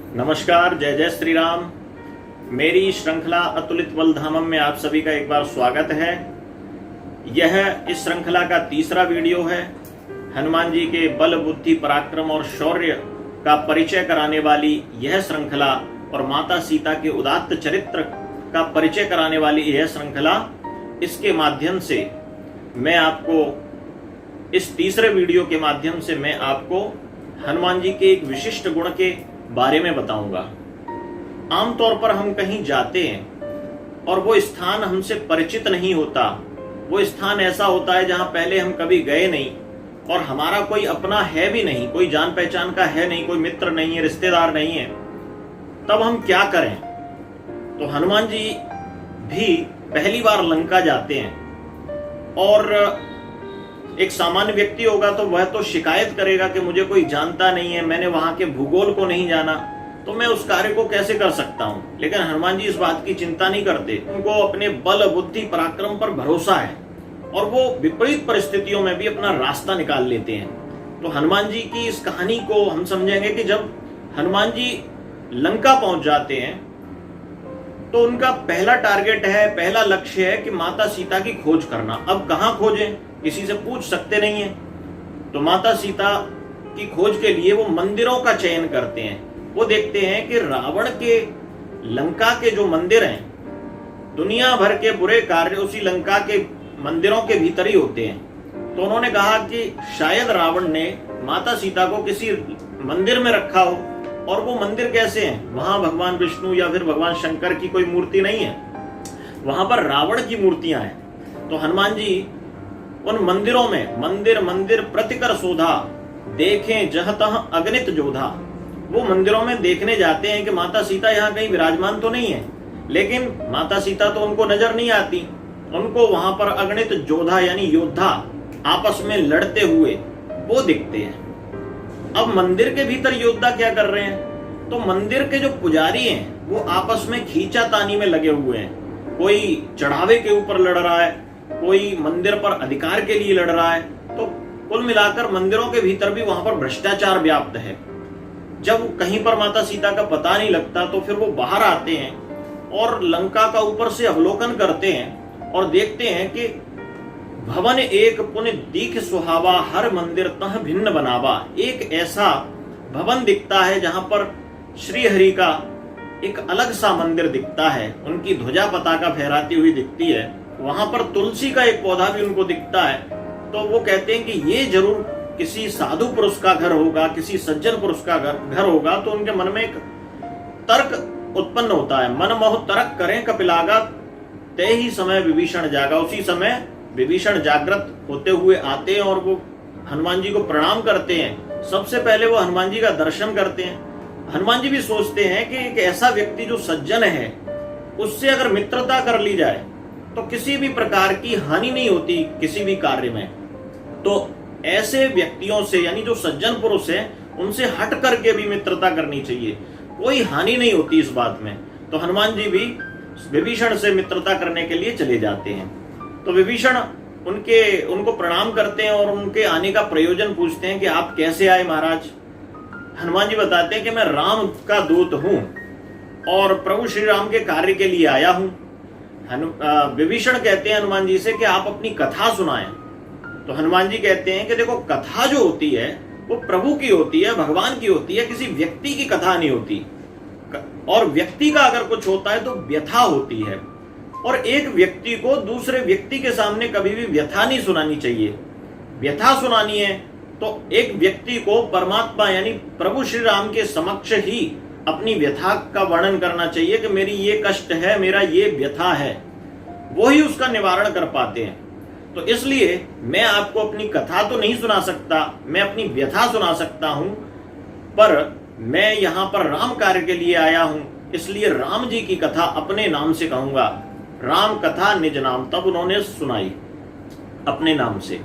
नमस्कार, जय जय श्री राम। मेरी श्रृंखला अतुलित बलधामम में आप सभी का एक बार स्वागत है। यह इस श्रृंखला का तीसरा वीडियो है। हनुमान जी के बल, बुद्धि, पराक्रम और शौर्य का परिचय कराने वाली यह श्रृंखला और माता सीता के उदात्त चरित्र का परिचय कराने वाली यह श्रृंखला, इसके माध्यम से मैं आपको इस तीसरे वीडियो के माध्यम से मैं आपको हनुमान जी के एक विशिष्ट गुण के बारे में बताऊंगा। आमतौर पर हम कहीं जाते हैं और वो स्थान हमसे परिचित नहीं होता। वो स्थान ऐसा होता है जहां पहले हम कभी गए नहीं और हमारा कोई अपना है भी नहीं, कोई जान पहचान का है नहीं, कोई मित्र नहीं है, रिश्तेदार नहीं है। तब हम क्या करें? तो हनुमान जी भी पहली बार लंका जाते हैं और एक सामान्य व्यक्ति होगा तो वह तो शिकायत करेगा कि मुझे कोई जानता नहीं है, मैंने वहां के भूगोल को नहीं जाना, तो मैं उस कार्य को कैसे कर सकता हूं। लेकिन हनुमान जी इस बात की चिंता नहीं करते। उनको अपने बल, बुद्धि, पराक्रम पर भरोसा है और वो विपरीत परिस्थितियों में भी अपना रास्ता निकाल लेते हैं। तो हनुमान जी की इस कहानी को हम समझेंगे कि जब हनुमान जी लंका पहुंच जाते हैं तो उनका पहला टारगेट है, पहला लक्ष्य है कि माता सीता की खोज करना। अब कहां खोजें? किसी से पूछ सकते नहीं है। तो माता सीता की खोज के लिए वो मंदिरों का चयन करते हैं। वो देखते हैं कि रावण के लंका के जो मंदिर हैं, दुनिया भर के बुरे कार्य उसी लंका के मंदिरों के भीतर ही होते हैं। तो उन्होंने कहा कि शायद रावण ने माता सीता को किसी मंदिर में रखा हो। और वो मंदिर कैसे हैं? वहां भगवान विष्णु या फिर भगवान शंकर की कोई मूर्ति नहीं है, वहां पर रावण की मूर्तियां हैं। तो हनुमान जी उन मंदिरों में मंदिर प्रतिकर शोधा, देखें जह तह अगणित जोधा, वो मंदिरों में देखने जाते हैं कि माता सीता यहाँ कहीं विराजमान तो नहीं है। लेकिन माता सीता तो उनको नजर नहीं आती। उनको वहां पर अगणित जोधा यानी योद्धा आपस में लड़ते हुए वो दिखते हैं। अब मंदिर के भीतर योद्धा क्या कर रहे हैं? तो मंदिर के जो पुजारी हैं वो आपस में खींचातानी में लगे हुए हैं। कोई चढ़ावे के ऊपर लड़ रहा है, कोई मंदिर पर अधिकार के लिए लड़ रहा है। तो कुल मिलाकर मंदिरों के भीतर भी वहां पर भ्रष्टाचार व्याप्त है। जब कहीं पर माता सीता का पता नहीं लगता तो फिर वो बाहर आते हैं और लंका का ऊपर से अवलोकन करते हैं और देखते हैं कि भवन एक पुण्य दीख सुहावा, हर मंदिर तह भिन्न बनावा। एक ऐसा भवन दिखता है जहां पर श्री हरि का एक अलग सा मंदिर दिखता है, उनकी ध्वजा पताका फहराती हुई दिखती है। वहां पर तुलसी का एक पौधा भी उनको दिखता है। तो वो कहते हैं कि ये जरूर किसी साधु पुरुष का घर होगा, किसी सज्जन पुरुष का घर होगा। तो उनके मन में एक तर्क उत्पन्न होता है। मन मोह तर्क करें कपिलागा, तय ही समय विभीषण जागा। उसी समय विभीषण जागृत होते हुए आते हैं और वो हनुमान जी को प्रणाम करते हैं। सबसे पहले वो हनुमान जी का दर्शन करते हैं। हनुमान जी भी सोचते हैं कि एक ऐसा व्यक्ति जो सज्जन है, उससे अगर मित्रता कर ली जाए तो किसी भी प्रकार की हानि नहीं होती किसी भी कार्य में। तो ऐसे व्यक्तियों से, यानी जो सज्जन पुरुष है, उनसे हट करके भी मित्रता करनी चाहिए, कोई हानि नहीं होती इस बात में। तो हनुमान जी भी विभीषण से मित्रता करने के लिए चले जाते हैं। तो विभीषण उनको प्रणाम करते हैं और उनके आने का प्रयोजन पूछते हैं कि आप कैसे आए महाराज। हनुमान जी बताते हैं कि मैं राम का दूत हूं और प्रभु श्री राम के कार्य के लिए आया हूं। विभीषण कहते हैं हनुमान जी से कि आप अपनी कथा सुनाएं। तो हनुमान जी कहते हैं कि देखो, कथा जो होती है वो प्रभु की होती है, भगवान की होती है, किसी व्यक्ति की कथा नहीं होती। और व्यक्ति का अगर कुछ होता है तो व्यथा होती है। और एक व्यक्ति को दूसरे व्यक्ति के सामने कभी भी व्यथा नहीं सुनानी चाहिए। व्यथा सुनानी है तो एक व्यक्ति को परमात्मा यानी प्रभु श्री राम के समक्ष ही अपनी व्यथा का वर्णन करना चाहिए कि मेरी ये कष्ट है, मेरा ये व्यथा है। वो ही उसका निवारण कर पाते हैं। तो इसलिए मैं आपको अपनी कथा तो नहीं सुना सकता, मैं अपनी व्यथा सुना सकता हूं, पर मैं यहां पर राम कार्य के लिए आया हूं, इसलिए राम जी की कथा अपने नाम से कहूंगा। राम कथा निज नाम, तब उन्होंने सुनाई अपने नाम से।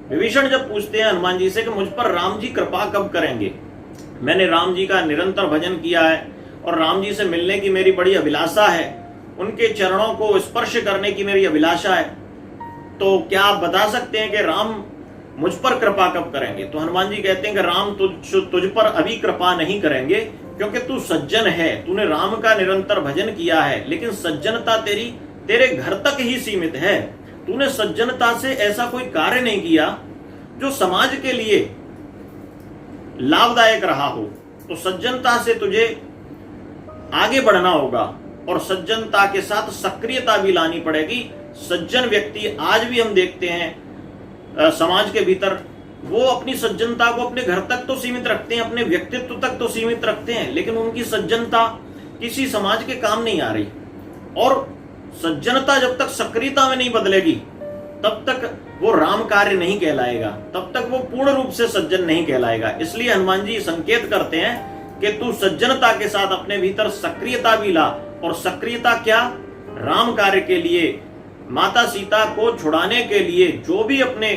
विभीषण जब पूछते हैं हनुमान जी से कि मुझ पर राम जी कृपा कब करेंगे, मैंने राम जी का निरंतर भजन किया है और राम जी से मिलने की मेरी बड़ी अभिलाषा है, उनके चरणों को स्पर्श करने की मेरी अभिलाषा है, तो क्या आप बता सकते हैं कि राम मुझ पर कृपा कब करेंगे? तो हनुमान जी कहते हैं कि राम तुझ पर अभी कृपा नहीं करेंगे, क्योंकि तू सज्जन है, तूने राम का निरंतर भजन किया है, लेकिन सज्जनता तेरी तेरे घर तक ही सीमित है। तूने सज्जनता से ऐसा कोई कार्य नहीं किया जो समाज के लिए लाभदायक रहा हो। तो सज्जनता से तुझे आगे बढ़ना होगा और सज्जनता के साथ सक्रियता भी लानी पड़ेगी। सज्जन व्यक्ति आज भी हम देखते हैं समाज के भीतर, वो अपनी सज्जनता को अपने घर तक तो सीमित रखते हैं, अपने व्यक्तित्व तक तो सीमित रखते हैं, लेकिन उनकी सज्जनता किसी समाज के काम नहीं आ रही। और सज्जनता जब तक सक्रियता में नहीं बदलेगी तब तक वो राम कार्य नहीं कहलाएगा, तब तक वो पूर्ण रूप से सज्जन नहीं कहलाएगा। इसलिए हनुमान जी संकेत करते हैं कि तू सज्जनता के साथ अपने भीतर सक्रियता भी ला। और सक्रियता क्या? राम कार्य के लिए, माता सीता को छुड़ाने के लिए जो भी अपने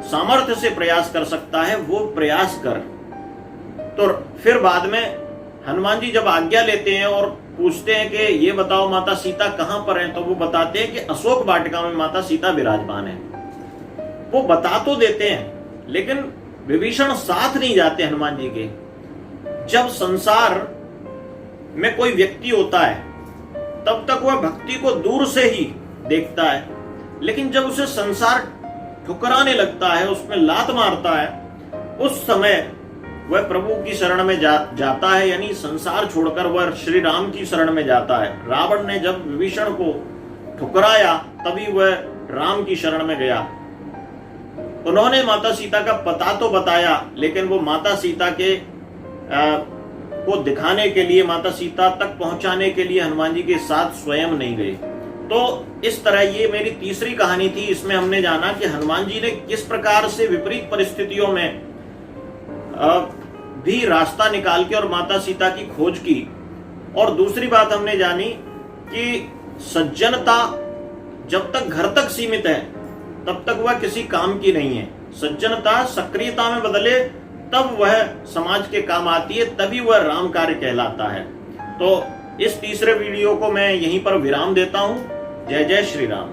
सामर्थ्य से प्रयास कर सकता है वो प्रयास कर। तो फिर बाद में हनुमान जी जब आज्ञा लेते हैं और पूछते हैं कि ये बताओ माता सीता कहां पर हैं, तो वो बताते हैं कि अशोक वाटिका में माता सीता विराजमान है। वो बता तो देते हैं, लेकिन विभीषण साथ नहीं जाते हनुमान जी के। जब संसार में कोई व्यक्ति होता है तब तक वह भक्ति को दूर से ही देखता है, लेकिन जब उसे संसार ठुकराने लगता है, उसमें लात मारता है, उस समय वह प्रभु की शरण में जाता है, यानी संसार छोड़कर वह श्री राम की शरण में जाता है। रावण ने जब विभीषण को ठुकराया तभी वह राम की शरण में गया। उन्होंने माता सीता का पता तो बताया, लेकिन वो माता सीता के को दिखाने के लिए, माता सीता तक पहुंचाने के लिए हनुमान जी के साथ स्वयं नहीं गए। तो इस तरह ये मेरी तीसरी कहानी थी। इसमें हमने जाना कि हनुमान जी ने किस प्रकार से विपरीत परिस्थितियों में भी रास्ता निकाल के और माता सीता की खोज की। और दूसरी बात हमने जानी कि सज्जनता जब तक घर तक सीमित है तब तक वह किसी काम की नहीं है। सज्जनता सक्रियता में बदले तब वह समाज के काम आती है, तभी वह राम कार्य कहलाता है। तो इस तीसरे वीडियो को मैं यहीं पर विराम देता हूं। जय जय श्री राम।